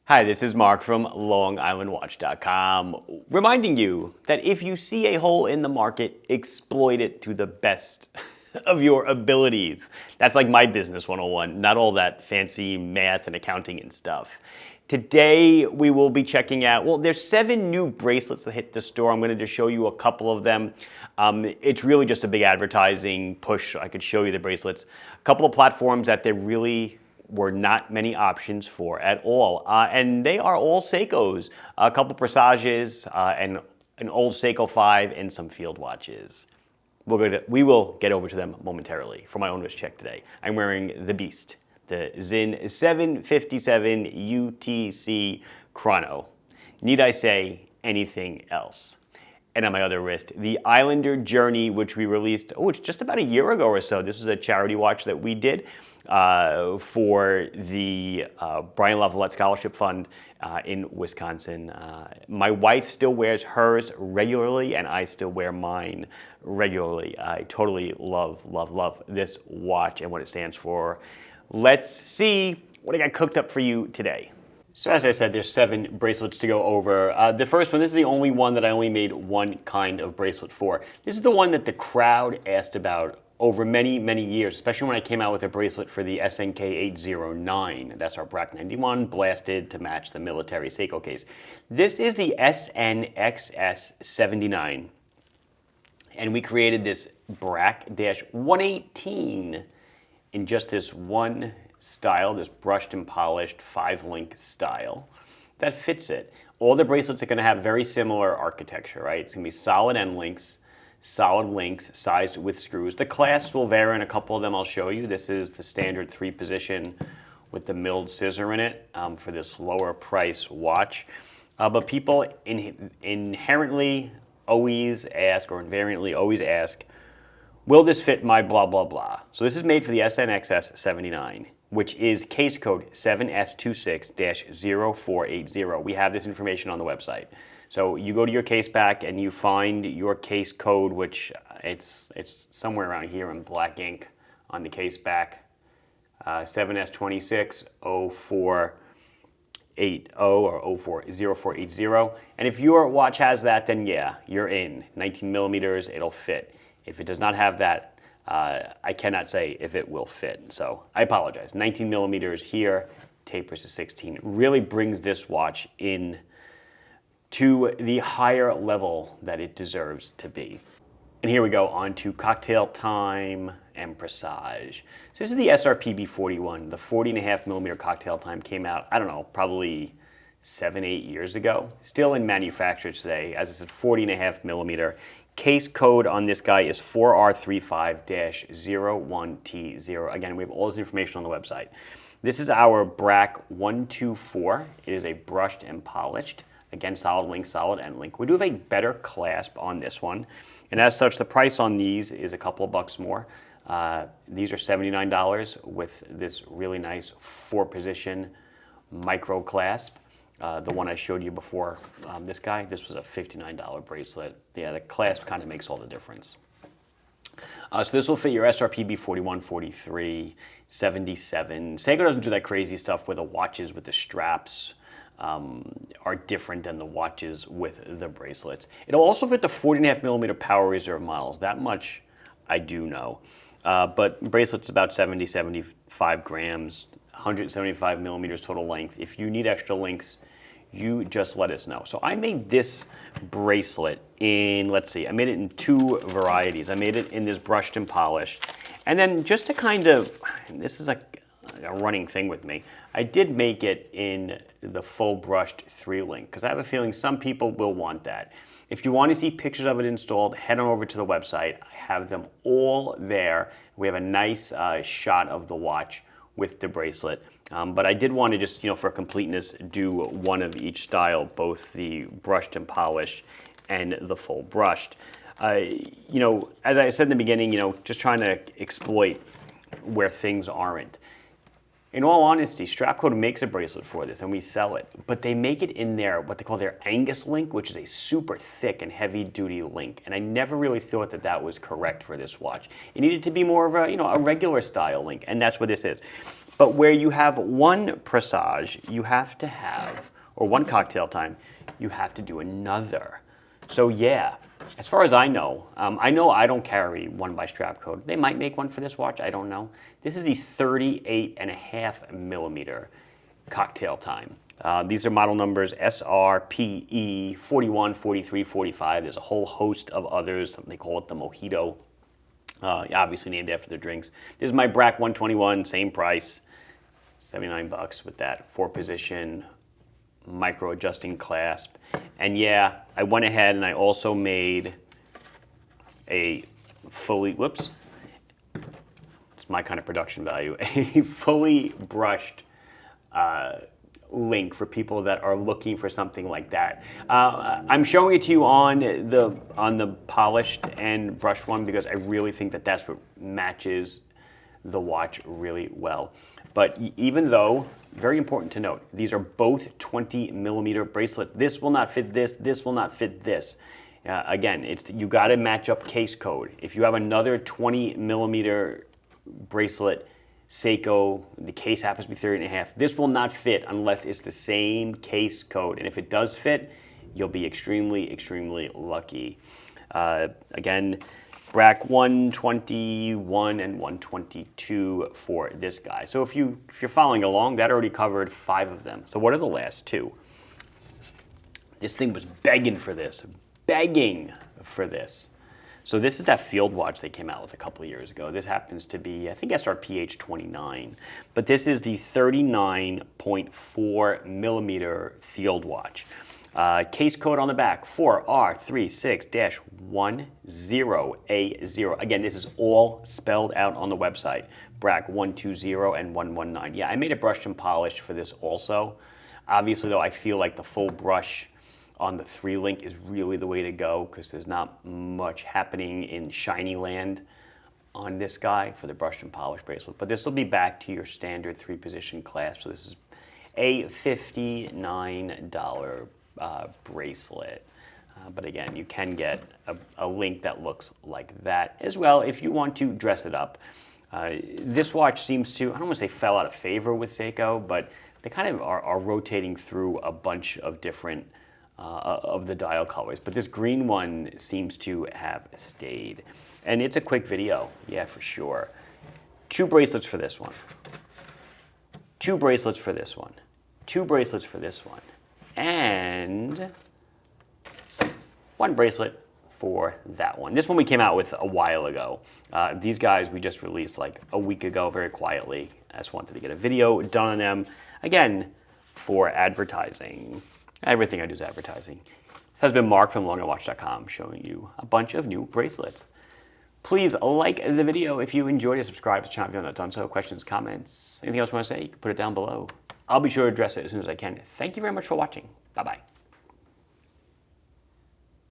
Hi, this is Mark from LongIslandWatch.com, reminding you that if you see a hole in the market, exploit it to the best of your abilities. That's like my business 101, not all that fancy math and accounting and stuff. Today, we will be checking out, well, there's 7 new bracelets that hit the store. I'm going to just show you a couple of them. It's really just a big advertising push. I could show you the bracelets. A couple of platforms that there really were not many options for at all. And they are all Seikos. A couple Presages, and an old Seiko 5, and some field watches. We will get over to them momentarily. For my own wrist check today, I'm wearing the Beast, the Zin 757 UTC Chrono. Need I say anything else? And on my other wrist, the Islander Journey, which we released, it's just about a year ago or so. This was a charity watch that we did for the Brian Lavalette Scholarship Fund in Wisconsin. My wife still wears hers regularly, and I still wear mine regularly. I totally love this watch and what it stands for. Let's see what I got cooked up for you today. So as I said, there's 7 bracelets to go over. The first one, this is the only one that I only made one kind of bracelet for. This is the one that the crowd asked about over many, many years, especially when I came out with a bracelet for the SNK 809. That's our BRAC 91, blasted to match the military Seiko case. This is the SNXS 79. And we created this BRAC-118 in just this one style, this brushed and polished 5-link style that fits it. All the bracelets are going to have very similar architecture, right? It's going to be solid end links, solid links sized with screws. The clasps will vary, and a couple of them I'll show you. This is the standard 3-position with the milled scissor in it for this lower price watch. But people inherently always ask, or invariantly always ask, will this fit my blah, blah, blah? So this is made for the SNXS 79, which is case code 7S26-0480. We have this information on the website. So you go to your case back and you find your case code, which it's somewhere around here in black ink on the case back, 7S26-0480 or 0480. And if your watch has that, then yeah, you're in. 19 millimeters, it'll fit. If it does not have that, I cannot say if it will fit. So I apologize. 19 millimeters here, tapers to 16. Really brings this watch in to the higher level that it deserves to be. And here we go on to Cocktail Time and Presage. So this is the SRPB 41. The 40.5 millimeter Cocktail Time came out, I don't know, probably 7-8 years ago. Still in manufacture today, as I said, 40.5 millimeter. Case code on this guy is 4R35-01T0. Again, we have all this information on the website. This is our BRAC 124. It is a brushed and polished. Again, solid link, solid end link. We do have a better clasp on this one. And as such, the price on these is a couple of bucks more. These are $79 with this really nice 4-position micro clasp. The one I showed you before, this was a $59 bracelet. Yeah, the clasp kind of makes all the difference. So this will fit your SRPB 41, 43, 77. Seiko doesn't do that crazy stuff where the watches with the straps are different than the watches with the bracelets. It'll also fit the 40.5 millimeter Power Reserve models. That much I do know. But bracelets about 70, 75 grams, 175 millimeters total length. If you need extra links, you just let us know. So I made this bracelet in, let's see, I made it in 2 varieties. I made it in this brushed and polished. And then just to kind of, this is a running thing with me, I did make it in the full brushed 3-link because I have a feeling some people will want that. If you want to see pictures of it installed, head on over to the website. I have them all there. We have a nice shot of the watch with the bracelet. But I did want to just, for completeness, do one of each style, both the brushed and polished and the full brushed. As I said in the beginning, just trying to exploit where things aren't. In all honesty, Strapcode makes a bracelet for this and we sell it, but they make it in their, what they call their Angus link, which is a super thick and heavy duty link. And I never really thought that that was correct for this watch. It needed to be more of a, a regular style link, and that's what this is. But where you have one Presage, you have to have or one cocktail time, you have to do another. So yeah, as far as I know I don't carry one by strap code. They might make one for this watch, I don't know. This is the 38.5 millimeter cocktail time. These are model numbers SRPE 41, 43, 45. There's a whole host of others. They call it the Mojito, obviously named after their drinks. This is my BRAC 121, same price, $79 with that 4-position micro adjusting clasp. And yeah, I went ahead and I also made a fully, whoops, it's my kind of production value, a fully brushed link for people that are looking for something like that. I'm showing it to you on the polished and brushed one because I really think that that's what matches the watch really well. But even though, very important to note, these are both 20 millimeter bracelets. This will not fit this, this will not fit this. Again, you gotta match up case code. If you have another 20 millimeter bracelet, Seiko, the case happens to be 30.5, this will not fit unless it's the same case code. And if it does fit, you'll be extremely, extremely lucky. Again, BRAC 121 and 122 for this guy. So if you're following along, that already covered 5 of them. So what are the last 2? This thing was begging for this, begging for this. So this is that field watch they came out with a couple of years ago. This happens to be, I think, SRPH 29, but this is the 39.4 millimeter field watch. Case code on the back, 4R36-10A0. Again, this is all spelled out on the website, BRAC 120 and 119. Yeah, I made it brushed and polished for this also. Obviously, though, I feel like the full brush on the 3-link is really the way to go because there's not much happening in shiny land on this guy for the brushed and polished bracelet. But this will be back to your standard 3-position clasp. So this is a $59 bracelet. But again, you can get a link that looks like that as well if you want to dress it up. This watch seems to, I don't want to say fell out of favor with Seiko, but they kind of are rotating through a bunch of different of the dial colors. But this green one seems to have stayed. And it's a quick video, yeah, for sure. 2 bracelets for this one. 2 bracelets for this one. 2 bracelets for this one. And 1 bracelet for that one. This one we came out with a while ago. These guys we just released like a week ago very quietly. I just wanted to get a video done on them. Again, for advertising. Everything I do is advertising. This has been Mark from LongNotWatch.com showing you a bunch of new bracelets. Please like the video if you enjoyed it. Subscribe to the channel if you haven't done so. Questions, comments, anything else you want to say, you can put it down below. I'll be sure to address it as soon as I can. Thank you very much for watching. Bye-bye.